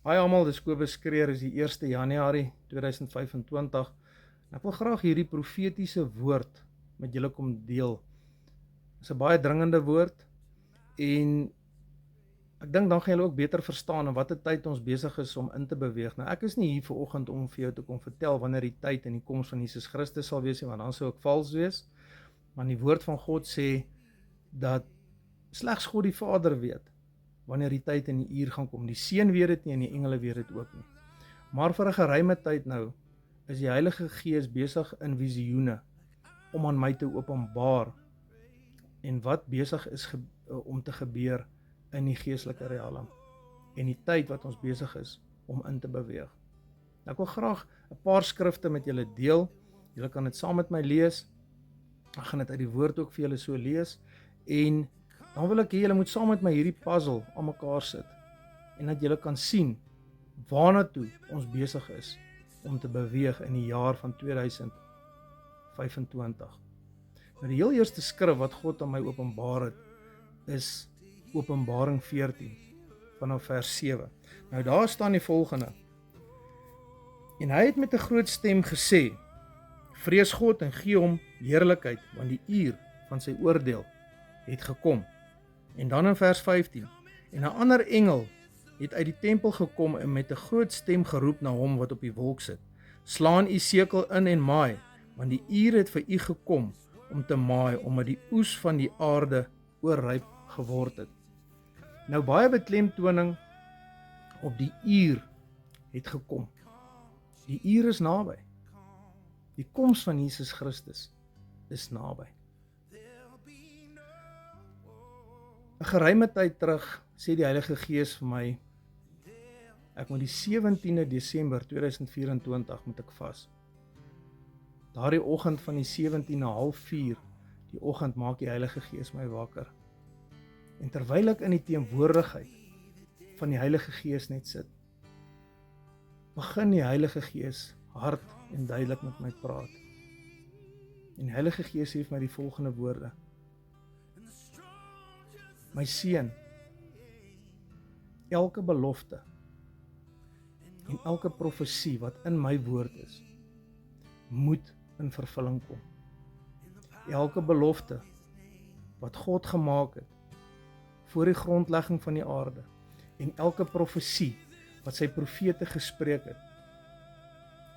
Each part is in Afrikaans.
Hi almal, dis Kobus Kreer, is die 1 Januarie 2025. En ek wil graag hierdie profetiese woord met julle kom deel. Dit is 'n baie dringende woord en ek dink dan gaan julle ook beter verstaan in watter tyd ons besig is om in te beweeg. Nou ek is nie hier vanoggend om vir jou te kom vertel wanneer die tyd en die koms van Jesus Christus sal wees nie, want dan sou ek vals wees. Maar die woord van God sê dat slegs God die Vader weet wanneer die tyd en die uur gaan kom. Die Seun weet dit nie en die engele weet dit ook nie. Maar vir 'n geruime tyd nou is die Heilige Gees besig in visioene om aan my te openbaar en wat besig is om te gebeur in die geestelike riem en die tyd wat ons besig is om in te beweeg. Nou, ek wil graag 'n paar skrifte met julle deel. Julle kan dit saam met my lees. Ek gaan dit uit die woord ook vir julle so lees en dan wil ek hê julle moet saam met my hierdie puzzle aan mekaar sit en dat julle kan sien waarna toe ons besig is om te beweeg in die jaar van 2025. Nou die heel eerste skrif wat God aan my openbaar het is Openbaring 14 vanaf vers 7. Nou daar staan die volgende: En hy het met 'n groot stem gesê: Vrees God en gee hom heerlikheid, want die uur van sy oordeel het gekom. En dan in vers 15: En 'n ander engel het uit die tempel gekom en met 'n groot stem geroep na hom wat op die wolk sit: Slaan u sekel in en maai, want die uur het vir u gekom om te maai, omdat die oes van die aarde oorryp geword het. Nou baie beklemtoning op die uur het gekom. Die uur is naby. Die koms van Jesus Christus is naby. 'n geruime tyd terug sê die Heilige Gees vir my, ek moet die 17de Desember 2024 moet ek vas. Daardie oggend van die 17e, 3:30, die oggend maak die Heilige Gees my wakker. En terwyl ek in die teenwoordigheid van die Heilige Gees net sit, begin die Heilige Gees hard en duidelik met my praat. En die Heilige Gees sê vir my die volgende woorde: My seun, elke belofte en elke profesie wat in my woord is, moet in vervulling kom. Elke belofte wat God gemaak het voor die grondlegging van die aarde en elke profesie wat sy profete gespreek het,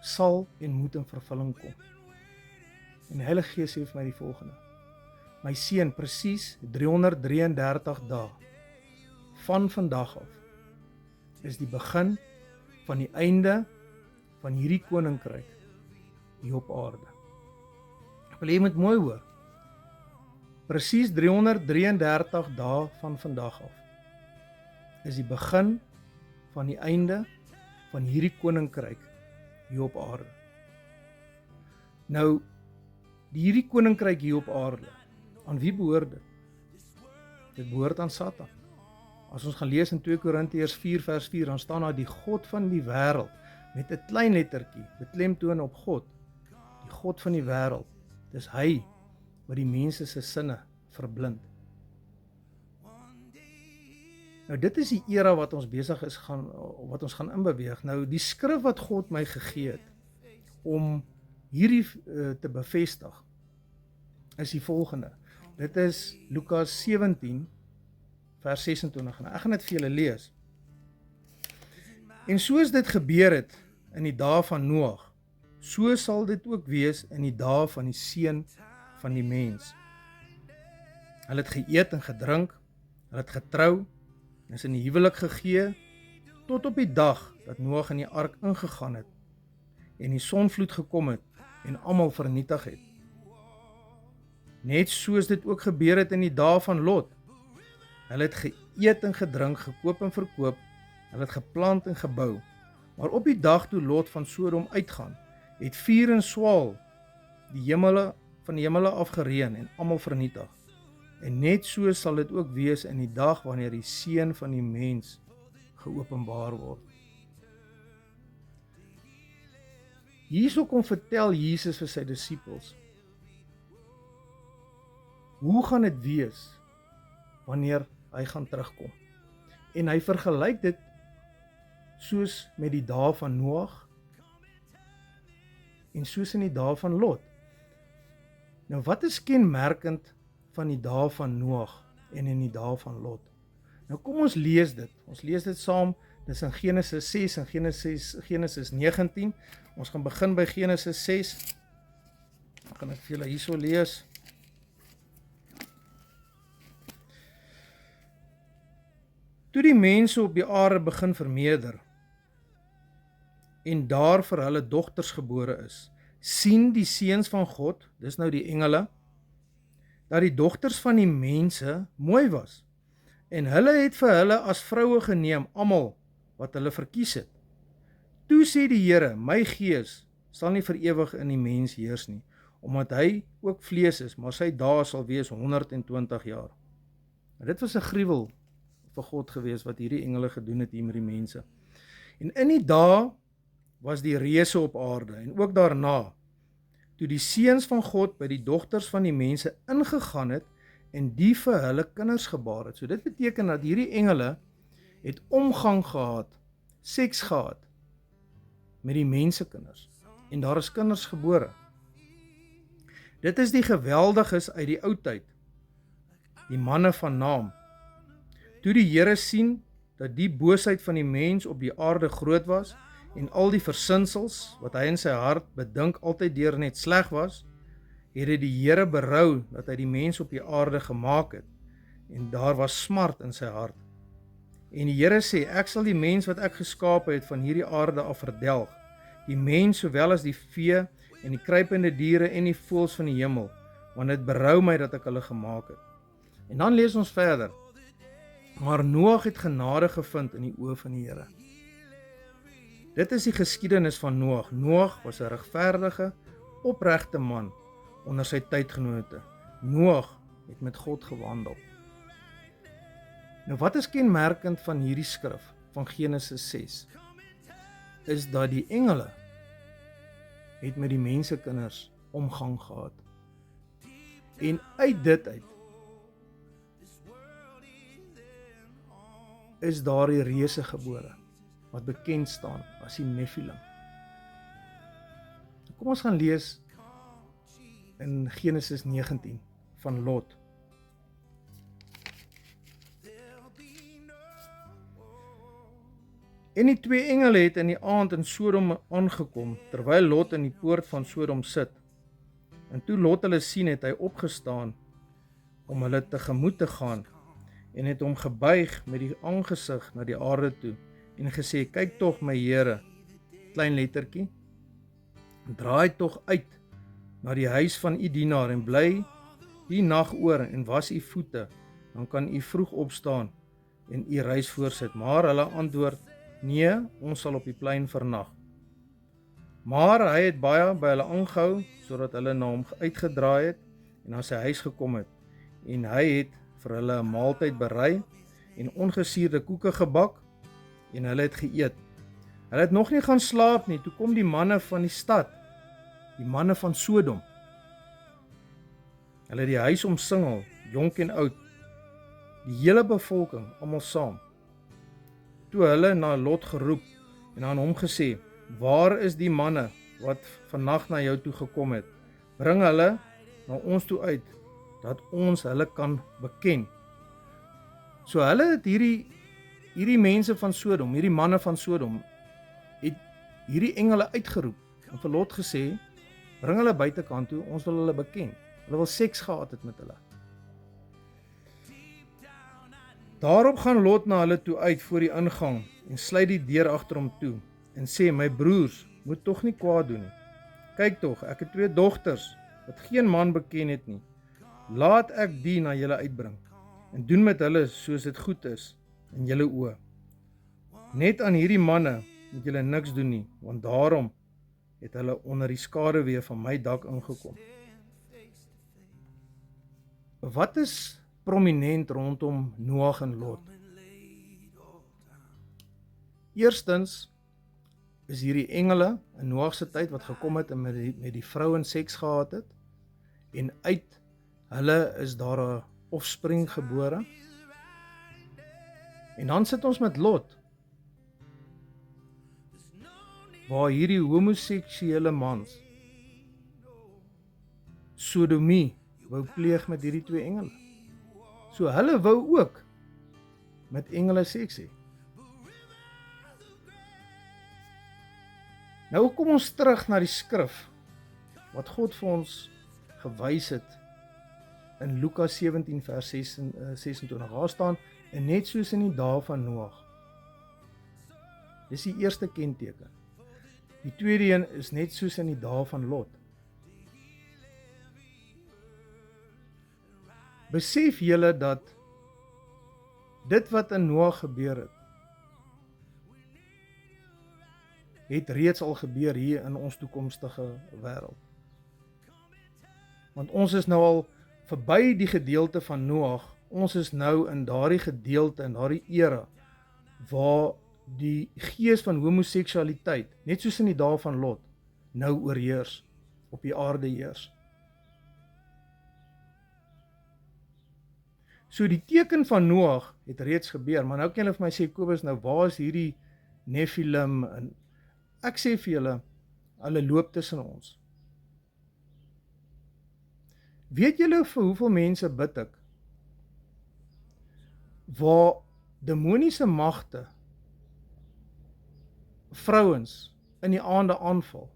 sal en moet in vervulling kom. En die Heilige Gees sê vir my die volgende: My seun, presies 333 dae van vandag af is die begin van die einde van hierdie koninkryk hier op aarde. Ek wil jy moet mooi hoor. Presies 333 dae van vandag af is die begin van die einde van hierdie koninkryk hier op aarde. Nou, hierdie koninkryk hier op aarde, aan wie behoort dit? Dit behoort aan Satan. As ons gaan lees in 2 Korintiërs 4 vers 4, dan staan daar: die God van die wêreld, met 'n klein lettertjie, beklemtoon op God, die God van die wêreld, dis hy wat die mense se sinne verblind. Nou dit is die era wat ons besig is wat ons gaan inbeweeg. Nou die skrif wat God my gegee het om hierdie te bevestig is die volgende. Dit is Lukas 17 vers 26. Nou, ek gaan dit vir julle lees. En soos dit gebeur het in die dae van Noag, so sal dit ook wees in die dae van die Seun van die mens. Hulle het geëet en gedrink, hulle het getrou, en is in die huwelik gegee, tot op die dag dat Noag in die ark ingegaan het, en die sonvloed gekom het, en almal vernietig het. Net soos dit ook gebeur het in die dae van Lot. Hulle het geëet en gedrink, gekoop en verkoop, hulle het geplant en gebou. Maar op die dag toe Lot van Sodom uitgaan, het vuur en swaal van die hemele afgereën en almal vernietig. En net so sal dit ook wees in die dag wanneer die Seun van die mens geopenbaar word. Hierso kom vertel Jesus vir sy disippels, hoe gaan dit wees wanneer hy gaan terugkom? En hy vergelyk dit soos met die dae van Noag en soos in die dae van Lot. Nou wat is kenmerkend van die dae van Noag en in die dae van Lot? Nou kom ons lees dit. Ons lees dit saam. Dis in Genesis 6 en Genesis 19. Ons gaan begin by Genesis 6. Dan gaan ek vir julle hierso lees. Toe die mense op die aarde begin vermeerder en daar vir hulle dogters gebore is, sien die seuns van God, dis nou die engele, dat die dogters van die mense mooi was. En hulle het vir hulle as vroue geneem, almal wat hulle verkies het. Toe sê die Here, my gees sal nie vir ewig in die mens heers nie, omdat hy ook vlees is, maar sy dae sal wees 120 jaar. En dit was 'n gruwel vir God gewees wat hierdie engele gedoen het hier met die mense. En in die dae was die reëse op aarde en ook daarna, toe die seuns van God by die dogters van die mense ingegaan het en die vir hulle kinders gebaar het. So dit beteken dat hierdie engele het omgang gehad, seks gehad met die mensekinders en daar is kinders gebore. Dit is die geweldiges uit die ou tyd, die manne van naam. Toe die Here sien dat die boosheid van die mens op die aarde groot was en al die versinsels wat hy in sy hart bedink altyd deur net sleg was, het die Here berou dat hy die mens op die aarde gemaak het en daar was smart in sy hart. En die Here sê, ek sal die mens wat ek geskape het van hierdie aarde af verdelg, die mens sowel as die vee en die kruipende diere en die voëls van die hemel, want dit berou my dat ek hulle gemaak het. En dan lees ons verder. Maar Noag het genade gevind in die oë van die Here. Dit is die geskiedenis van Noag. Noag was 'n regverdige, opregte man onder sy tydgenote. Noag het met God gewandel. Nou wat is kenmerkend van hierdie skrif van Genesis 6? Is dat die engele het met die mensekinders omgang gehad. En uit dit uit is daar die reëse gebore wat bekend staan as die Nephilim. Kom ons gaan lees in Genesis 19 van Lot. En die twee engele het in die aand in Sodom aangekom, terwyl Lot in die poort van Sodom sit. En toe Lot hulle sien, het hy opgestaan om hulle tegemoet te gaan, en het hom gebuig met die aangesig na die aarde toe, en gesê, kyk tog my Here, klein lettertjie, draai tog uit na die huis van u dienaar, en bly die nag oor, en was u voete, dan kan u vroeg opstaan, en u reis voorsit. Maar hulle antwoord, nee, ons sal op die plein vernag. Maar hy het baie by hulle aangehou, sodat hulle na hom uitgedraai het, en na sy huis gekom het, en hy het vir hulle 'n maaltyd berei, en ongesuurde koeke gebak, en hulle het geëet. Hulle het nog nie gaan slaap nie, toe kom die manne van die stad, die manne van Sodom. Hulle het die huis omsingel, jonk en oud, die hele bevolking, almal saam. Toe hulle na Lot geroep, en aan hom gesê, waar is die manne, wat vannag na jou toe gekom het? Bring hulle na ons toe uit, dat ons hulle kan beken. So hulle het hierdie mense van Sodom, hierdie manne van Sodom, het hierdie engele uitgeroep, en vir Lot gesê, bring hulle buitekant toe, ons wil hulle beken. Hulle wil seks gehad het met hulle. Daarop gaan Lot na hulle toe uit voor die ingang, en sluit die deur agter hom toe, en sê, my broers, moet tog nie kwaad doen nie. Kyk tog, ek het 2 dogters, wat geen man beken het nie. Laat ek die na julle uitbring, en doen met hulle soos dit goed is, in julle oë. Net aan hierdie manne moet julle niks doen nie, want daarom het hulle onder die skaduwee van my dak ingekom. Wat is prominent rondom Noag en Lot? Eerstens is hierdie engele in Noag se tyd wat gekom het en met die vrouens seks gehad het, en uit hulle is daar 'n offspring gebore. En dan sit ons met Lot. waar hierdie homoseksuele mans sodomie wou pleeg met hierdie 2 engele. So hulle wou ook met engele seks hê. Nou kom ons terug na die skrif wat God vir ons gewys het in Lukas 17 vers 26. Daar staan, en net soos in die dae van Noag. Dis die eerste kenteken. Die tweede een is net soos in die dae van Lot. Besef julle dat dit wat in Noag gebeur het reeds al gebeur hier in ons toekomstige wêreld. Want ons is nou al verby die gedeelte van Noag, ons is nou in daardie gedeelte, in daardie era, waar die gees van homoseksualiteit, net soos in die dae van Lot, nou oorheers, op die aarde heers. So die teken van Noag het reeds gebeur, maar nou kan julle vir my sê, Kobus, nou waar is hierdie Nephilim? En ek sê vir julle, hulle loop tussen ons. Weet julle vir hoeveel mense bid ek? Waar demoniese magte vrouens in die aande aanval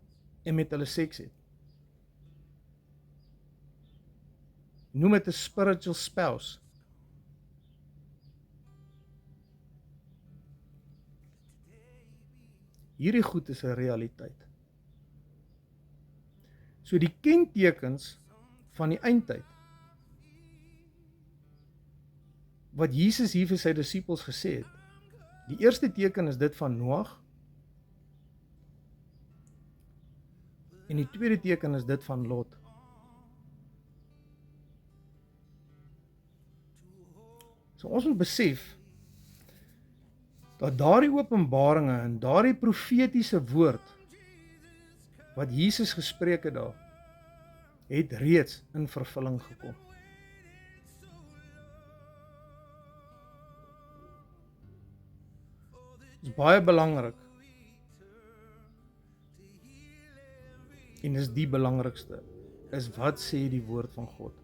en met hulle seks het. Noem dit 'n spiritual spouse. Hierdie goed is 'n realiteit. So die kentekens van die eindtyd, wat Jesus hier vir sy disippels gesê het, die eerste teken is dit van Noag, en die tweede teken is dit van Lot. So ons moet besef, dat daardie openbaringe en daardie profetiese woord, wat Jesus gespreek het daar, het reeds in vervulling gekom. Dit is baie belangrik, en is die belangrikste, is wat sê die woord van God.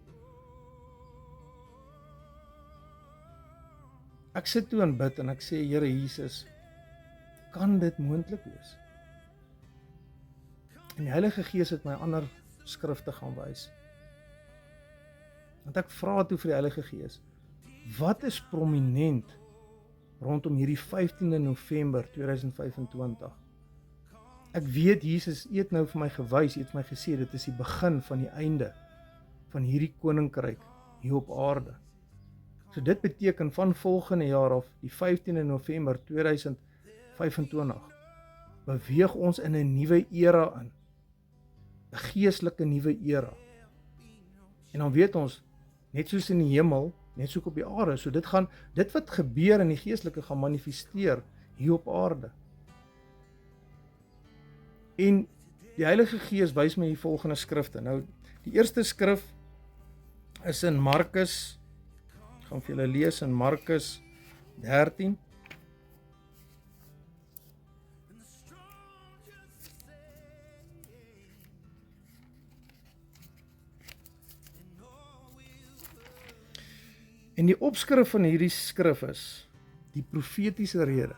Ek sit toe en bid en ek sê, Here Jesus, kan dit moontlik wees? En die Heilige Gees het my ander skrifte gaan wys. Want ek vra toe vir die Heilige Gees, wat is prominent rondom hierdie 15de November 2025? Ek weet Jesus het nou vir my gewys, het my gesê, dit is die begin van die einde van hierdie koninkryk hier op aarde. So dit beteken van volgende jaar af, die 15de November 2025, beweeg ons in 'n nuwe era in. 'n Geestelike nuwe era. En dan weet ons, net soos in die hemel, net soos op die aarde, so dit wat gebeur in die geestelike gaan manifesteer hier op aarde. En die Heilige Gees wys my die volgende skrifte. Nou, die eerste skrif is in Markus, ek gaan vir julle lees in Markus 13. En die opskrif van hierdie skrif is die profetiese rede.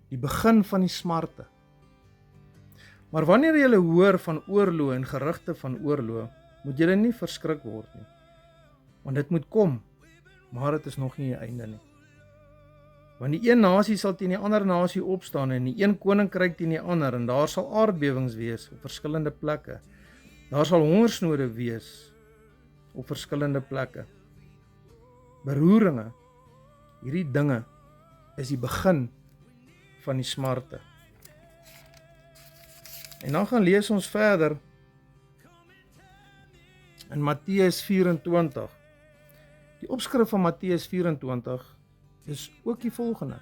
Die begin van die smarte. Maar wanneer jy hoor van oorlog en gerugte van oorlog, moet jy nie verskrik word nie. Want dit moet kom, maar dit is nog nie die einde nie. Want die een nasie sal teen die ander nasie opstaan en die een koninkryk teen die ander, en daar sal aardbewings wees op verskillende plekke. Daar sal hongersnode wees op verskillende plekke. Beroeringe, hierdie dinge is die begin van die smarte. En dan gaan lees ons verder in Matteus 24. Die opskrif van Matteus 24 is ook die volgende.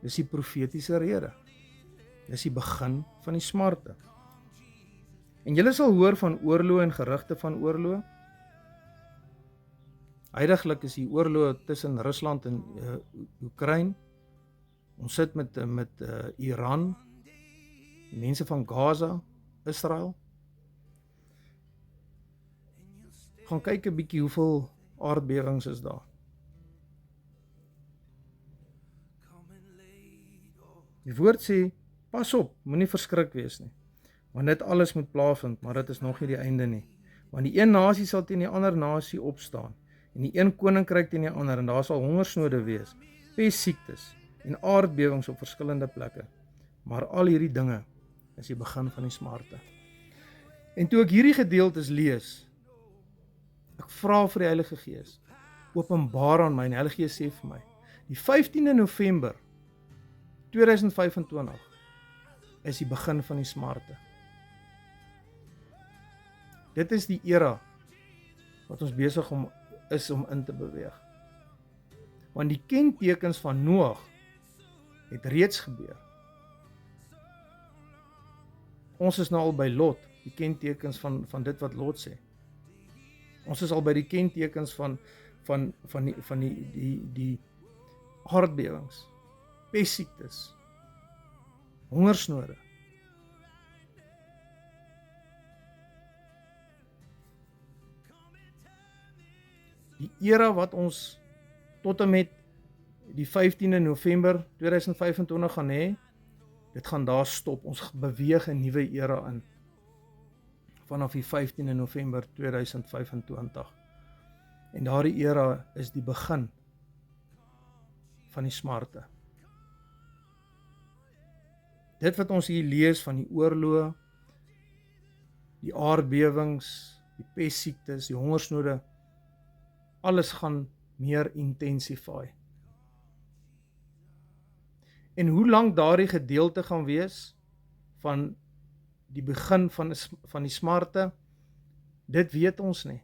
Dis die profetiese rede. Dis die begin van die smarte. En julle sal hoor van oorlog en gerugte van oorlog. Huidiglik is die oorlog tussen Rusland en Oekraïne. Ons sit met Iran, die mense van Gaza, Israel. Gaan kyk 'n bietjie hoeveel aardbewings is daar. Die woord sê, pas op, moenie verskrik wees nie. Want dit alles moet plaasvind, maar dit is nog nie die einde nie. Want die een nasie sal teen die ander nasie opstaan, en die een koninkryk teen die ander, en daar sal hongersnode wees, pestsiektes en aardbewings op verskillende plekke. Maar al hierdie dinge is die begin van die smarte. En toe ek hierdie gedeeltes lees, ek vra vir die Heilige Gees, openbaar aan my, en die Heilige Gees sê vir my, die 15de November 2025 is die begin van die smarte. Dit is die era wat ons besig is om in te beweeg. Want die kentekens van Noag het reeds gebeur. Ons is nou al by Lot, die kentekens van dit wat Lot sê. Ons is al by die kentekens van die aardbewings, pestsiektes, hongersnode. Die era wat ons tot en met die 15de November 2025 gaan hê, dit gaan daar stop. Ons beweeg 'n nuwe era in vanaf die 15de November 2025. En daardie era is die begin van die smarte. Dit wat ons hier lees van die oorloë, die aardbewings, die pestsiektes, die hongersnode, alles gaan meer intensify. En hoe lank daardie gedeelte gaan wees van die begin van die smarte, dit weet ons nie.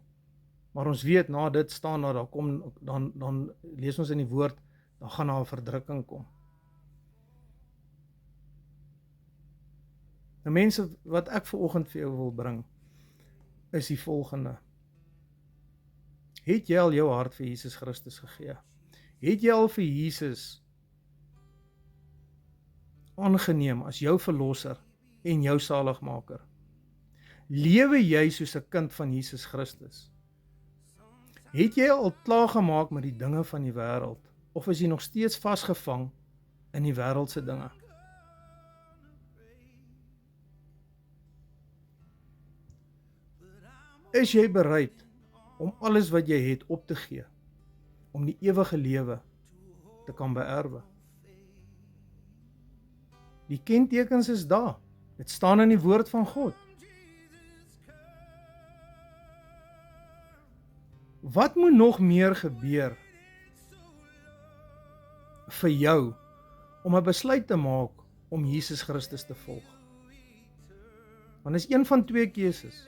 Maar ons weet, na dit staan daar kom, dan lees ons in die woord, dan gaan daar 'n verdrukking kom. Nou mense, wat ek vanoggend vir jou wil bring, is die volgende. Het jy al jou hart vir Jesus Christus gegee? Het jy al vir Jesus aangeneem as jou verlosser en jou saligmaker? Lewe jy soos 'n kind van Jesus Christus? Het jy al klaargemaak met die dinge van die wêreld, of is jy nog steeds vasgevang in die wêreldse dinge? Is jy bereid om alles wat jy het op te gee, om die ewige lewe te kan beerwe? Die kentekens is daar. Dit staan in die woord van God. Wat moet nog meer gebeur vir jou om 'n besluit te maak om Jesus Christus te volg? Want dit is een van twee keuses.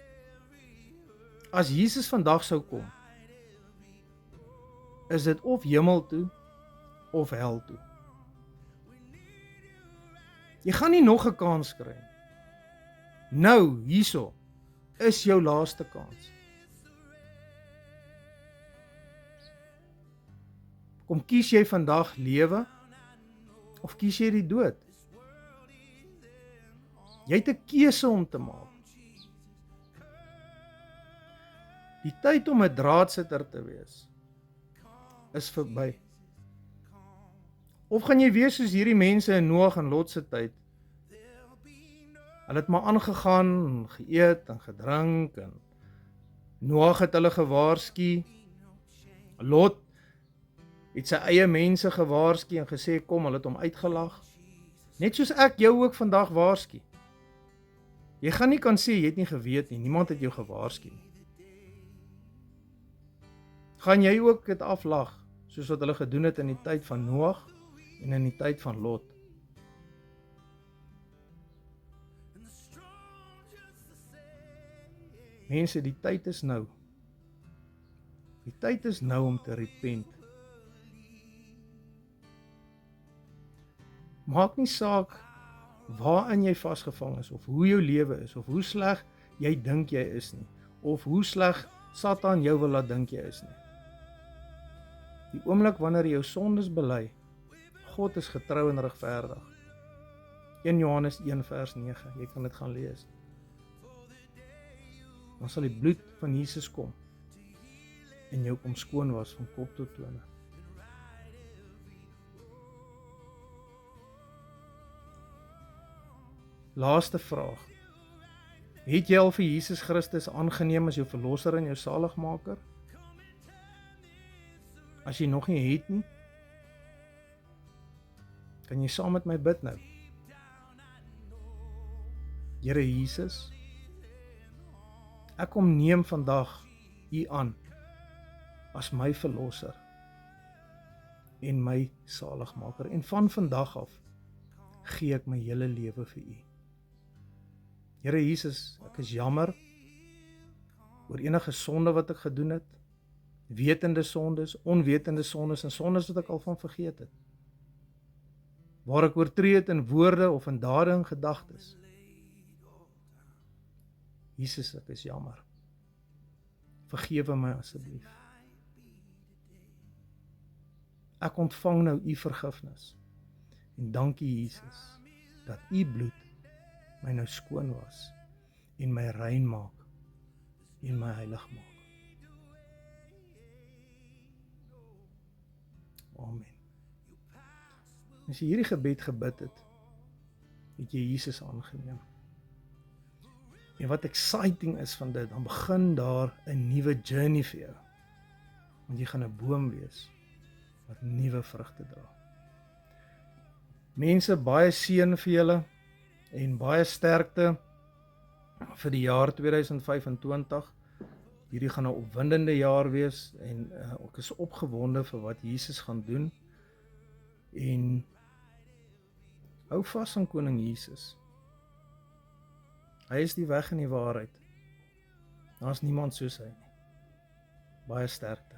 As Jesus vandag sou kom, is dit of hemel toe of hel toe. Jy gaan nie nog 'n kans kry. Nou, hierso, is jou laaste kans. Kom kies jy vandag lewe, of kies jy die dood? Jy het 'n keuse om te maak. Die tyd om 'n draadsitter te wees is verby. Of gaan jy wees soos hierdie mense in Noag en Lot se tyd? Hulle het maar aangegaan, en geëet en gedrink, en Noag het hulle gewaarsku. Lot het sy eie mense gewaarsku en gesê kom, hulle het hom uitgelag. Net soos ek jou ook vandag waarsku. Jy gaan nie kan sê jy het nie geweet nie, niemand het jou gewaarsku nie. Gaan jy ook dit aflag, soos wat hulle gedoen het in die tyd van Noag en in die tyd van Lot? Mense, die tyd is nou. Die tyd is nou om te repent. Maak nie saak waarin jy vasgevang is, of hoe jou lewe is, of hoe sleg jy dink jy is nie, of hoe sleg Satan jou wil laat dink jy is nie. Die oomblik wanneer jy jou sondes bely, God is getrou en regverdig. 1 Johannes 1 vers 9, jy kan dit gaan lees. Dan sal die bloed van Jesus kom en jou kom skoon was van kop tot tone. Laaste vraag. Het jy al vir Jesus Christus aangeneem as jou verlosser en jou saligmaker? As jy nog nie het nie, kan jy saam met my bid nou. Here Jesus, ek kom neem vandag U aan as my verlosser en my saligmaker. En van vandag af gee ek my hele lewe vir U. Here Jesus, ek is jammer oor enige sonde wat ek gedoen het, wetende sondes, onwetende sondes en sondes wat ek al van vergeet het. Waar ek oortree het in woorde of in dade en gedagtes. Jesus, ek is jammer. Vergewe my asseblief. Ek ontvang nou U vergifnis. En dankie Jesus, dat U bloed my nou skoon was en my rein maak en my heilig maak. Amen. As jy hierdie gebed gebid het, het jy Jesus aangeneem. En wat exciting is van dit, dan begin daar 'n nuwe journey vir jou. Want jy gaan 'n boom wees wat nuwe vrugte dra. Mense, baie seën vir julle en baie sterkte vir die jaar 2025. Hierdie gaan 'n opwindende jaar wees en ek is opgewonde vir wat Jesus gaan doen. En hou vas aan koning Jesus. Hy is die weg en die waarheid. Daar is niemand soos hy nie. Baie sterkte.